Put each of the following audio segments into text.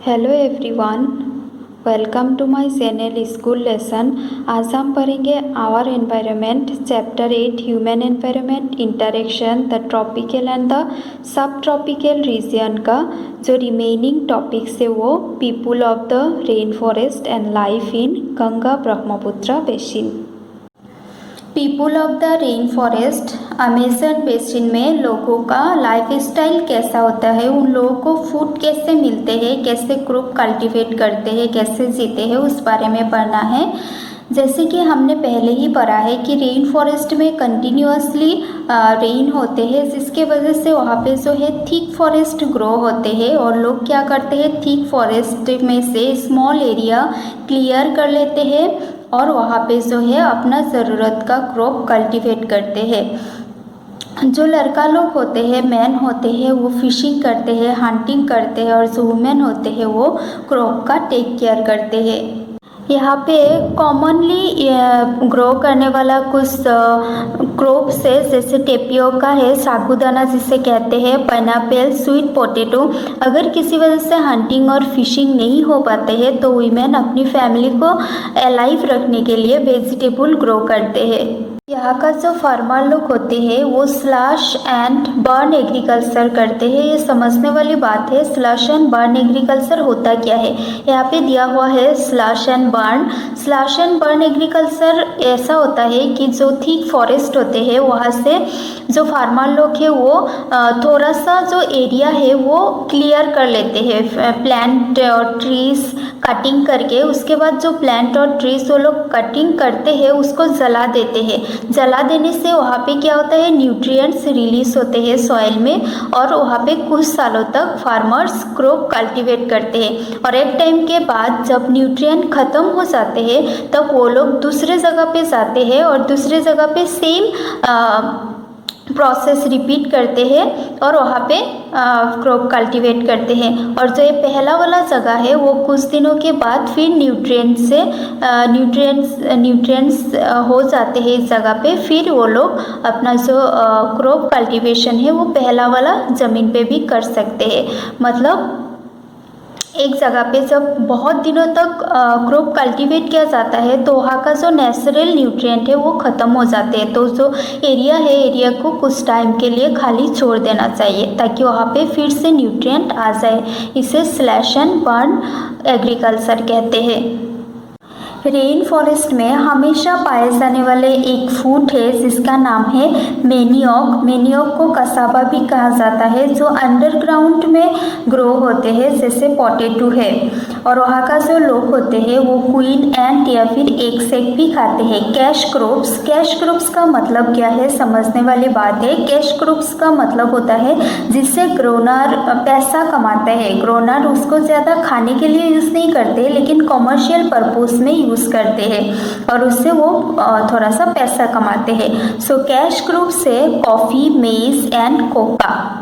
Hello everyone, welcome to my channel school lesson. आज हम पढ़ेंगे our environment chapter 8 human environment interaction the tropical and the sub tropical region का जो remaining topics है वो people of the rain forest and life in Ganga Brahmaputra basin. People of the rain forest Amazon basin में लोगों का life style कैसा होता है, उन लोगों को फूड कैसे मिलते हैं, कैसे क्रॉप कल्टीवेट करते हैं, कैसे जीते हैं, उस बारे में पढ़ना है। जैसे कि हमने पहले ही पढ़ा है कि रेन फॉरेस्ट में कंटिन्यूअसली रेन होते हैं, जिसके वजह से वहाँ पे जो है थिक फॉरेस्ट ग्रो होते हैं और लोग क्या करते हैं, थिक फॉरेस्ट में से स्मॉल एरिया क्लियर कर लेते हैं और वहाँ पे जो है अपना ज़रूरत का क्रॉप कल्टीवेट करते हैं। जो लड़का लोग होते हैं, मैन होते हैं, वो फिशिंग करते हैं, हंटिंग करते हैं और जो वुमेन होते हैं वो क्रॉप का टेक केयर करते हैं। यहाँ पे कॉमनली ग्रो करने वाला कुछ क्रॉप्स है, जैसे टेपियोका है, साबूदाना जिसे कहते हैं, पाइनएप्पल, स्वीट पोटैटो। अगर किसी वजह से हंटिंग और फिशिंग नहीं हो पाते हैं तो वीमेन अपनी फैमिली को अलाइव रखने के लिए वेजिटेबल ग्रो करते हैं। यहाँ का जो फार्मर लोग होते हैं वो स्लैश एंड बर्न एग्रीकल्चर करते हैं। ये समझने वाली बात है, स्लैश एंड बर्न एग्रीकल्चर होता क्या है। यहाँ पे दिया हुआ है slash and burn. Slash and burn agriculture ऐसा होता है कि जो थिक फॉरेस्ट होते हैं वहाँ से जो फार्मर लोग हैं वो थोड़ा सा जो एरिया है वो क्लियर कर लेते हैं, प्लांट और ट्रीज कटिंग करके। उसके बाद जो प्लांट और ट्रीज वो लोग कटिंग करते हैं उसको जला देते हैं। जला देने से वहाँ पे क्या होता है, न्यूट्रिएंट्स रिलीज होते हैं सॉइल में और वहाँ पे कुछ सालों तक फार्मर्स क्रॉप कल्टीवेट करते हैं। और एक टाइम के बाद जब न्यूट्रिएंट ख़त्म हो जाते हैं तब वो लोग दूसरे जगह पे जाते हैं और दूसरे जगह पे सेम प्रोसेस रिपीट करते हैं और वहाँ पे क्रॉप कल्टीवेट करते हैं। और जो ये पहला वाला जगह है वो कुछ दिनों के बाद फिर न्यूट्रिएंट्स हो जाते हैं इस जगह पे, फिर वो लोग अपना जो क्रॉप कल्टीवेशन है वो पहला वाला ज़मीन पे भी कर सकते हैं। मतलब एक जगह पे जब बहुत दिनों तक क्रॉप कल्टीवेट किया जाता है तो वहाँ का जो नेचुरल न्यूट्रिएंट है वो ख़त्म हो जाते हैं। तो जो एरिया है, एरिया को कुछ टाइम के लिए खाली छोड़ देना चाहिए ताकि वहाँ पे फिर से न्यूट्रिएंट आ जाए। इसे स्लैश एंड बर्न एग्रीकल्चर कहते हैं। रेन फॉरेस्ट में हमेशा पाए जाने वाले एक फूड है जिसका नाम है मैनियोक। मैनियोक को कसाबा भी कहा जाता है, जो अंडरग्राउंड में ग्रो होते हैं, जैसे पोटैटो है। और वहाँ का जो लोग होते हैं वो क्वीन एंट या फिर एक सेक भी खाते हैं। कैश क्रॉप्स, कैश क्रॉप्स का मतलब क्या है, समझने वाली बात है। कैश क्रॉप्स का मतलब होता है जिससे ग्रोनर पैसा कमाता है। ग्रोनर उसको ज़्यादा खाने के लिए यूज़ नहीं करते लेकिन कॉमर्शियल पर्पस में यूज़ करते हैं और उससे वो थोड़ा सा पैसा कमाते हैं। सो कैश क्रॉप से कॉफ़ी, मेज एंड कोका।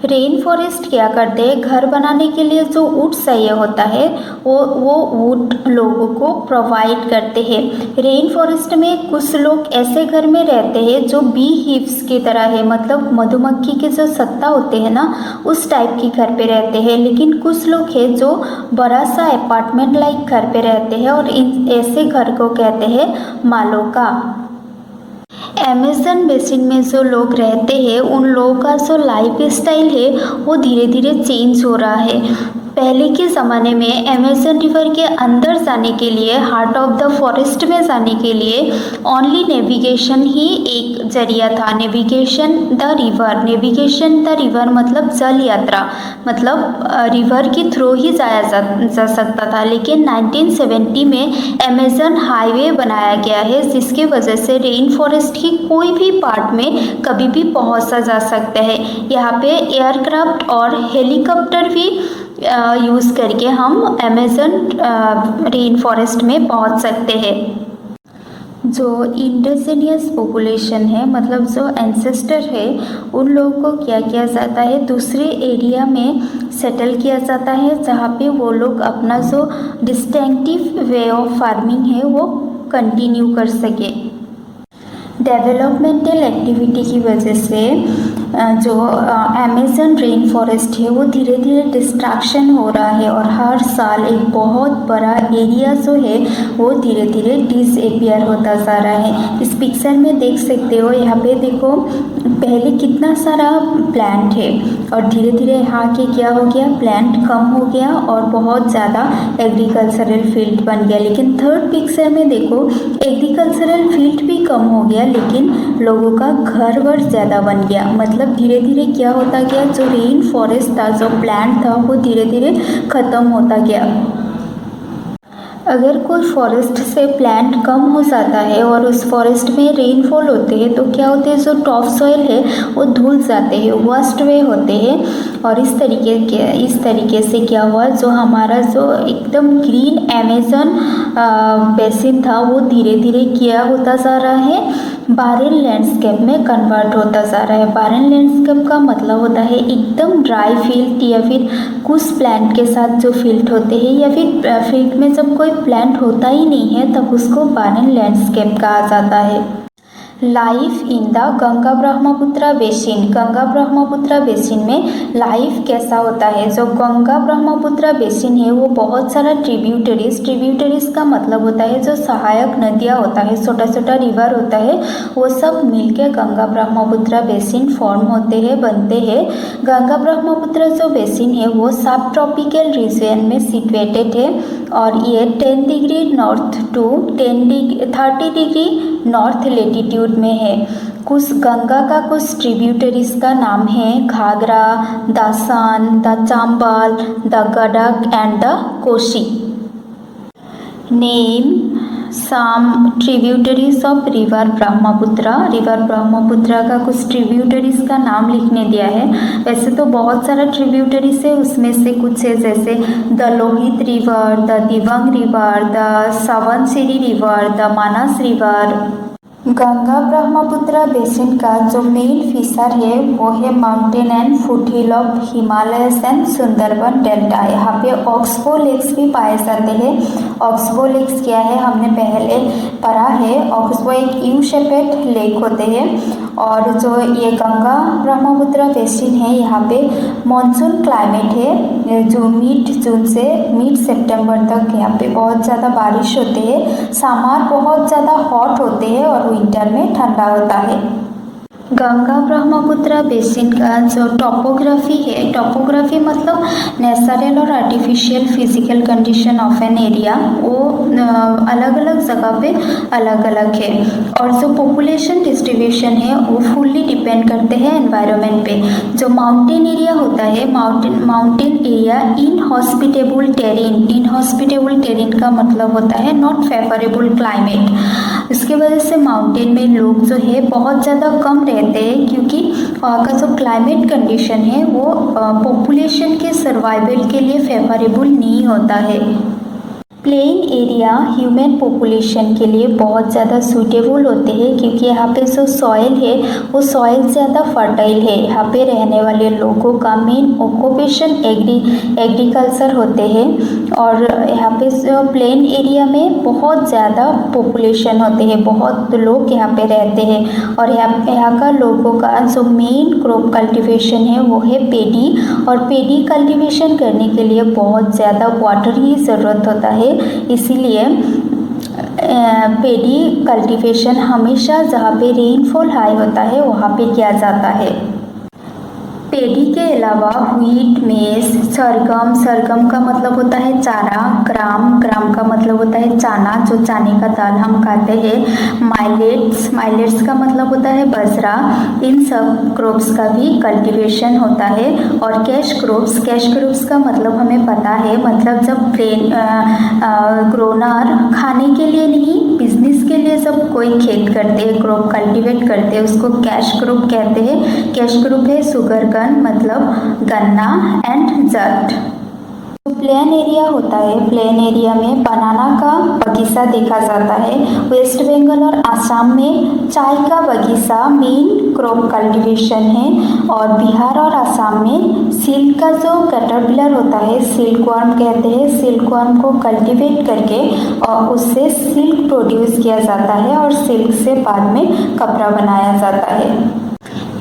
रेन फॉरेस्ट क्या करते हैं, घर बनाने के लिए जो वुड चाहिए होता है वो वुड लोगों को प्रोवाइड करते हैं। रेन फॉरेस्ट में कुछ लोग ऐसे घर में रहते हैं जो बी हिव्स की तरह है, मतलब मधुमक्खी के जो सत्ता होते हैं ना उस टाइप की घर पे रहते हैं। लेकिन कुछ लोग हैं जो बड़ा सा अपार्टमेंट लाइक घर पे रहते हैं और इन ऐसे घर को कहते हैं मालोका। अमेज़न बेसिन में जो लोग रहते हैं उन लोगों का जो लाइफ स्टाइल है वो धीरे धीरे चेंज हो रहा है। पहले के ज़माने में अमेज़न रिवर के अंदर जाने के लिए, हार्ट ऑफ द फॉरेस्ट में जाने के लिए ओनली नेविगेशन ही एक जरिया था। नेविगेशन द रिवर मतलब जल यात्रा, मतलब रिवर के थ्रू ही जाया जा सकता था। लेकिन 1970 में अमेज़न हाईवे बनाया गया है जिसकी वजह से रेन फॉरेस्ट की कोई भी पार्ट में कभी भी पहुंचा जा सकता है। यहाँ पे एयरक्राफ्ट और हेलीकॉप्टर भी यूज़ करके हम अमेज़न रेन फॉरेस्ट में पहुंच सकते हैं। जो इंडिजिनियस पॉपुलेशन है, मतलब जो एंसेस्टर है, उन लोगों को क्या किया जाता है, दूसरे एरिया में सेटल किया जाता है जहाँ पे वो लोग अपना जो डिस्टिंक्टिव वे ऑफ फार्मिंग है वो कंटिन्यू कर सके। डेवलपमेंटल एक्टिविटी की वजह से जो अमेज़न रेन फॉरेस्ट है वो धीरे धीरे डिस्ट्रैक्शन हो रहा है और हर साल एक बहुत बड़ा एरिया जो है वो धीरे धीरे डिसअपियर होता जा रहा है। इस पिक्चर में देख सकते हो, यहाँ पे देखो पहले कितना सारा प्लांट है और धीरे धीरे यहाँ के क्या हो गया, प्लांट कम हो गया और बहुत ज़्यादा एग्रीकल्चरल फील्ड बन गया। लेकिन थर्ड पिक्चर में देखो एग्रीकल्चरल फील्ड भी कम हो गया लेकिन लोगों का घर वर ज़्यादा बन गया। मतलब धीरे धीरे क्या होता गया, जो रेन फॉरेस्ट था, जो प्लांट था, वो धीरे धीरे ख़त्म होता गया। अगर कोई फॉरेस्ट से प्लांट कम हो जाता है और उस फॉरेस्ट में रेनफॉल होते हैं तो क्या होते हैं, जो टॉप सॉइल है वो धुल जाते हैं, वर्स्ट वे होते हैं। और इस तरीके से क्या हुआ, जो हमारा जो एकदम ग्रीन अमेज़न बेसिन था वो धीरे धीरे क्या होता जा रहा है, बारेन लैंडस्केप में कन्वर्ट होता जा रहा है। बारेन लैंडस्केप का मतलब होता है एकदम ड्राई फील्ड या फिर कुछ प्लांट के साथ जो फील्ड होते हैं या फिर फील्ड में जब कोई प्लांट होता ही नहीं है तब उसको बारेन लैंडस्केप कहा जाता है। Life in the Ganga Brahmaputra basin. Ganga Brahmaputra basin में लाइफ कैसा होता है, जो गंगा ब्रह्मपुत्र बेसिन है वो बहुत सारा ट्रिब्यूटरीज का मतलब होता है जो सहायक नदियाँ होता है, छोटा छोटा रिवर होता है, वो सब मिलके गंगा ब्रह्मपुत्र बेसिन फॉर्म होते हैं, बनते हैं। गंगा ब्रह्मपुत्र जो बेसिन है वो सब ट्रॉपिकल रीजन में सिचुएटेड है और ये 10 degree north to 30 degree north latitude में है। कुछ गंगा का कुछ ट्रिब्यूटरीज का नाम है Ghaghara, the Son, the Chambal, the Gandak and the Kosi. Name some tributaries of river Brahmaputra. River Brahmaputra का कुछ ट्रिब्यूटरीज का नाम लिखने दिया है। वैसे तो बहुत सारा ट्रिब्यूटरीज है, उसमें से कुछ है जैसे the Lohit river, the Dibang river, the Subansiri river, the Manas river. Ganga Brahmaputra basin का जो मेन फीचर है वो है mountain and foothill of Himalayas and Sundarban delta. यहाँ पे ऑक्सबो लेक्स भी पाए जाते हैं। ऑक्सबो लेक्स क्या है, हमने पहले पढ़ा है। ऑक्सबो एक यू शेपेड लेक होते हैं और जो ये गंगा ब्रह्मपुत्र बेसिन है यहाँ पे मॉनसून क्लाइमेट है, जो मिड जून से मिड सितंबर तक यहाँ पे बहुत ज़्यादा बारिश होते हैं। समर बहुत ज़्यादा हॉट होते हैं और विंटर में ठंडा होता है। गंगा ब्रह्मपुत्र बेसिन का जो टोपोग्राफी है, टोपोग्राफी मतलब नेचुरल और artificial physical condition of an area, वो अलग अलग जगह पे अलग अलग है। और जो पॉपुलेशन डिस्ट्रीब्यूशन है वो फुल्ली डिपेंड करते हैं एनवायरनमेंट पे। जो माउंटेन एरिया होता है, mountain area inhospitable terrain. Inhospitable terrain का मतलब होता है नॉट फेवरेबल क्लाइमेट। इसकी वजह से माउंटेन में लोग जो है बहुत ज़्यादा कम रहते हैं क्योंकि वहाँ का जो क्लाइमेट कंडीशन है वो पॉपुलेशन के सर्वाइवल के लिए फेवरेबल नहीं होता है। प्लेन एरिया ह्यूमन पॉपुलेशन के लिए बहुत ज़्यादा सूटेबल होते हैं क्योंकि यहाँ पे जो सॉइल है वो सॉइल ज़्यादा फर्टाइल है। यहाँ पे रहने वाले लोगों का मेन ऑक्यूपेशन एग्रीकल्चर होते हैं और यहाँ पे प्लेन एरिया में बहुत ज़्यादा पॉपुलेशन होते हैं, बहुत लोग यहाँ पे रहते हैं। और यहाँ का लोगों का जो मेन क्रॉप कल्टीवेशन है वो है पेडी, और पेडी कल्टीवेशन करने के लिए बहुत ज़्यादा वाटर की ज़रूरत होता है। इसीलिए पेडी कल्टीवेशन हमेशा जहाँ पे रेनफॉल हाई होता है वहाँ पे किया जाता है। पेडी के अलावा व्हीट, मेज, सरगम, सरगम का मतलब होता है चारा, ग्राम, ग्राम का मतलब होता है चाना, जो चाने का दाल हम खाते हैं, माइलेट्स, माइलेट्स का मतलब होता है बाजरा। इन सब क्रॉप्स का भी कल्टीवेशन होता है। और कैश क्रॉप्स, कैश क्रॉप्स का मतलब हमें पता है, मतलब जब ग्रोनर खाने के लिए नहीं बिजनेस के लिए जब कोई खेत करते हैं, क्रॉप कल्टीवेट करते हैं, उसको कैश क्रॉप कहते हैं। कैश क्रॉप है शुगर गन मतलब गन्ना एंड जट। प्लेन एरिया होता है, प्लेन एरिया में बनाना का बगीचा देखा जाता है। वेस्ट बंगाल और आसाम में चाय का बगीचा मेन क्रॉप कल्टीवेशन है। और बिहार और आसाम में सिल्क का जो कैटरपिलर होता है, सिल्क वर्म कहते हैं, सिल्क वर्म को कल्टीवेट करके और उससे सिल्क प्रोड्यूस किया जाता है और सिल्क से बाद में कपड़ा बनाया जाता है।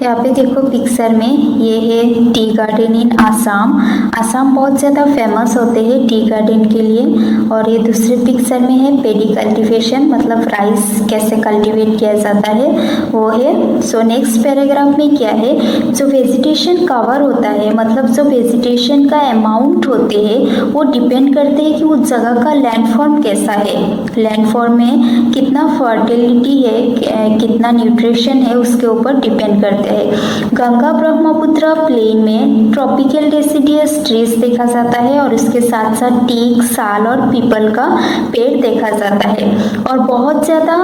यहाँ पे देखो पिक्चर में ये है टी गार्डन इन आसाम। आसाम बहुत ज़्यादा फेमस होते हैं टी गार्डन के लिए। और ये दूसरे पिक्चर में है पेडी कल्टीवेशन, मतलब राइस कैसे कल्टीवेट किया जाता है वो है। सो नेक्स्ट पैराग्राफ में क्या है, जो वेजिटेशन कवर होता है, मतलब जो वेजिटेशन का अमाउंट होते हैं वो डिपेंड करते हैं कि उस जगह का लैंडफॉर्म कैसा है, लैंडफॉर्म में कितना फर्टिलिटी है, कितना न्यूट्रिशन है, उसके ऊपर डिपेंड करते हैं। गंगा ब्रह्मपुत्र प्लेन में ट्रॉपिकल डेसिडियस ट्रीज देखा जाता है और इसके साथ साथ टीक, साल और पीपल का पेड़ देखा जाता है। और बहुत ज़्यादा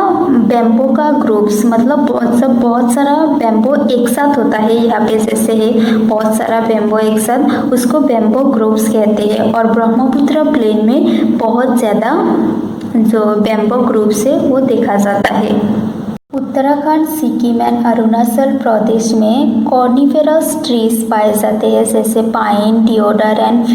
बैम्बो का ग्रुप्स, मतलब बहुत सारा बैम्बो एक साथ होता है। यहाँ पे जैसे है बहुत सारा बैम्बो एक साथ, उसको बैम्बो ग्रुप्स कहते हैं। और ब्रह्मपुत्र प्लेन में बहुत ज़्यादा जो बैम्बो ग्रुप्स है वो देखा जाता है। उत्तराखंड, सिक्किम एंड अरुणाचल प्रदेश में कॉर्निफेरस ट्रीज पाए जाते हैं, जैसे पाइन, डिओडर एंड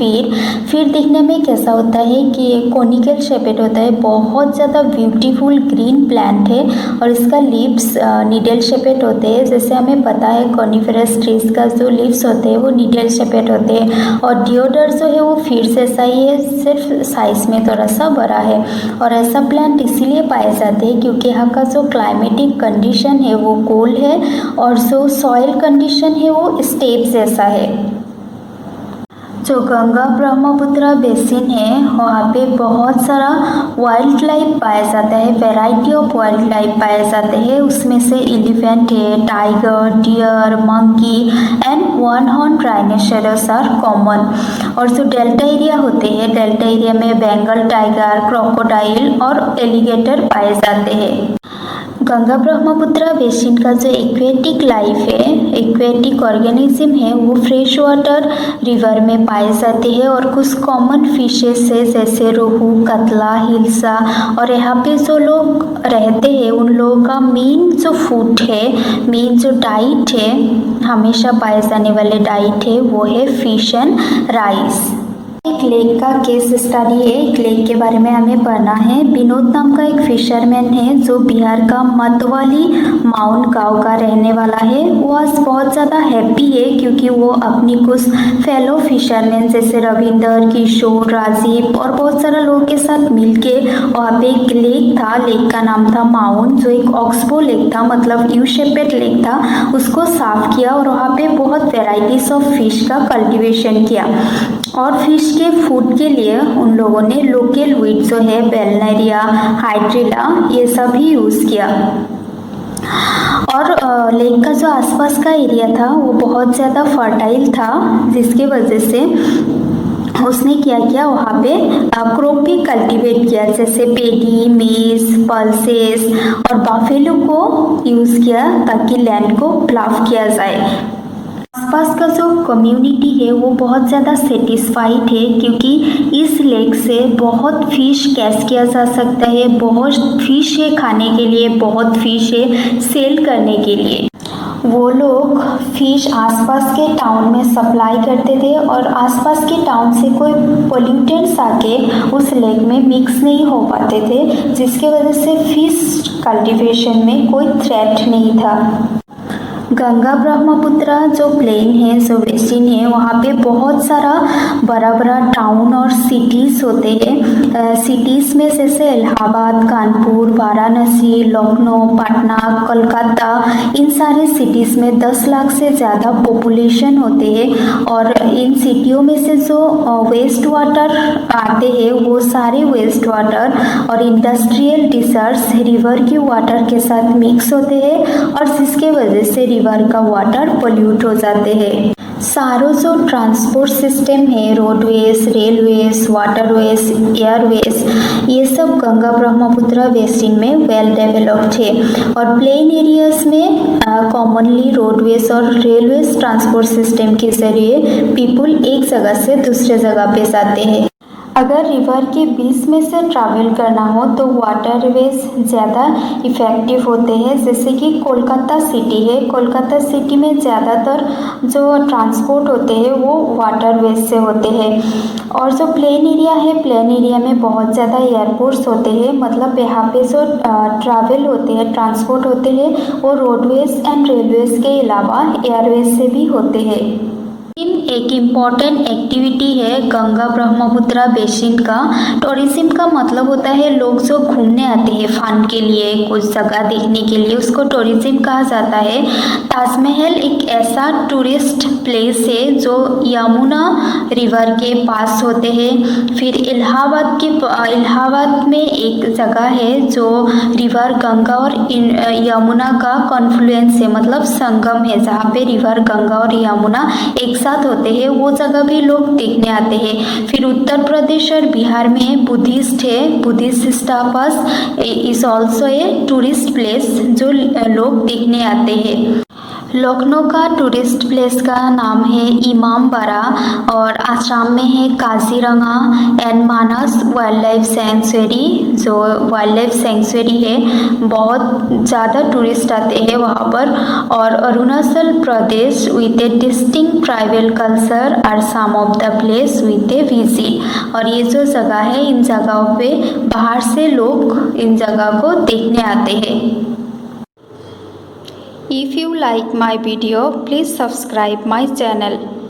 फिर दिखने में कैसा होता है कि ये कोनिकल शेपेड होता है, बहुत ज़्यादा ब्यूटीफुल ग्रीन प्लांट है और इसका लीव्स नीडल शेपेड होते हैं। जैसे हमें पता है कॉर्निफेरस ट्रीज का जो लीव्स होते हैं वो नीडल शेपेड होते हैं। और डिओडर जो है वो फिर जैसा ही है, सिर्फ साइज में थोड़ा सा बड़ा है। और ऐसा प्लांट इसीलिए पाए जाते हैं क्योंकि यहाँ का जो क्लाइमेटिक कंडीशन है वो कोल्ड है और जो सॉइल कंडीशन है वो स्टेप जैसा है। जो गंगा ब्रह्मपुत्र बेसिन है वहाँ पे बहुत सारा वाइल्ड लाइफ पाया जाता है, वैरायटी ऑफ वाइल्ड लाइफ पाए जाते हैं। उसमें से एलिफेंट है, tiger, deer, monkey and one horn rhinoceros are common. और जो डेल्टा एरिया होते हैं, डेल्टा एरिया में बेंगल टाइगर, क्रोकोडाइल और एलिगेटर पाए जाते हैं। गंगा ब्रह्मपुत्र बेसिन का जो एक्वेटिक लाइफ है, एक्वेटिक ऑर्गेनिज्म है, वो फ्रेश वाटर रिवर में पाए जाते हैं। और कुछ कॉमन फिशेस है जैसे रोहू, कतला, हिल्सा। और यहाँ पे जो लोग रहते हैं उन लोगों का मेन जो फूड है, मेन जो डाइट है, हमेशा पाए जाने वाले डाइट है वो है फिश एंड राइस। एक लेक का केस स्टडी है, एक लेक के बारे में हमें पढ़ना है। विनोद नाम का एक फिशरमैन है जो बिहार का मतवाली माउंट गांव का रहने वाला है। वो आज बहुत ज़्यादा हैप्पी है क्योंकि वो अपनी कुछ फेलो फिशरमैन जैसे रविंदर, किशोर, राजीव और बहुत सारे लोगों के साथ मिलके वहाँ पे एक लेक था, लेक का नाम था माउंट, जो एक ऑक्सबो लेक था, मतलब यू शेपेड लेक था, उसको साफ किया और वहाँ पे बहुत वेराइटीज ऑफ फिश का कल्टीवेशन किया। और फिश के फूड के लिए उन लोगों ने लोकल वीट जो है बेलनेरिया, हाइड्रिला, ये सब ही यूज़ किया। और लेक का जो आसपास का एरिया था वो बहुत ज़्यादा फर्टाइल था, जिसके वजह से उसने क्या किया, वहाँ पे क्रॉप भी कल्टीवेट किया, जैसे पेडी, मेज, पल्सेस और बाफेलो को यूज़ किया ताकि लैंड को प्लाव किया जाए। आसपास का जो कम्युनिटी है वो बहुत ज़्यादा सेटिस्फाइड है क्योंकि इस लेक से बहुत फिश कैच किया जा सकता है, बहुत फिश है खाने के लिए, बहुत फिश है सेल करने के लिए। वो लोग फिश आसपास के टाउन में सप्लाई करते थे और आसपास के टाउन से कोई पोल्यूटेंट्स आके उस लेक में मिक्स नहीं हो पाते थे, जिसके वजह से फिश कल्टीवेशन में कोई थ्रेट नहीं था। गंगा ब्रह्मपुत्र जो प्लेन है, जो बेसिन है, वहाँ पे बहुत सारा बड़ा बड़ा टाउन और सिटीज़ होते हैं। सिटीज़ में जैसे इलाहाबाद, कानपुर, वाराणसी, लखनऊ, पटना, कोलकाता, इन सारे सिटीज़ में 10 लाख से ज़्यादा पॉपुलेशन होते हैं। और इन सिटियों में से जो वेस्ट वाटर आते हैं वो सारे वेस्ट वाटर और इंडस्ट्रियल डिशर्ट्स रिवर की वाटर के साथ मिक्स होते हैं और जिसके वजह से रिवर का वाटर पोल्यूट हो जाते हैं। सारों जो ट्रांसपोर्ट सिस्टम है, रोडवेज, रेलवेज, वाटरवेज, एयरवेज, ये सब गंगा ब्रह्मपुत्र बेसिन में वेल डेवलप्ड है। और प्लेन एरियाज में कॉमनली रोडवेज और रेलवेज ट्रांसपोर्ट सिस्टम के जरिए पीपल एक जगह से दूसरे जगह पे जाते हैं। अगर रिवर के बीच में से ट्रैवल करना हो तो वाटरवेज ज़्यादा इफ़ेक्टिव होते हैं। जैसे कि कोलकाता सिटी है, कोलकाता सिटी में ज़्यादातर जो ट्रांसपोर्ट होते हैं वो वाटरवेज से होते हैं। और जो प्लेन एरिया है, प्लेन एरिया में बहुत ज़्यादा एयरपोर्ट्स होते हैं, मतलब यहाँ पे जो ट्रैवल होते हैं, ट्रांसपोर्ट होते हैं वो रोडवेज एंड रेलवेज के अलावा एयरवेज से भी होते हैं। एक इम्पॉर्टेंट एक्टिविटी है गंगा ब्रह्मपुत्र बेसिन का। टूरिज्म का मतलब होता है लोग जो घूमने आते हैं फन के लिए, कुछ जगह देखने के लिए, उसको टूरिज्म कहा जाता है। ताजमहल एक ऐसा टूरिस्ट प्लेस है जो यमुना रिवर के पास होते हैं। फिर इलाहाबाद में एक जगह है जो रिवर गंगा और यमुना का कॉन्फ्लुएंस है, मतलब संगम है, जहाँ पे रिवर गंगा और यमुना एक साथ होते हैं, वो जगह भी लोग देखने आते हैं। फिर उत्तर प्रदेश और बिहार में बुद्धिस्ट है, Buddhist stupas is also a tourist place जो लोग देखने आते हैं। लखनऊ का टूरिस्ट प्लेस का नाम है इमामबाड़ा और आसाम में है Kaziranga and Manas wild life sanctuary, जो वाइल्ड लाइफ सेंचुरी है, बहुत ज़्यादा टूरिस्ट आते हैं वहाँ पर। और Arunachal Pradesh with a distinct tribal culture are some of the place with a visit. और ये जो जगह है, इन जगहों पे बाहर से लोग इन जगह को देखने आते हैं। If you like my video, please subscribe my channel.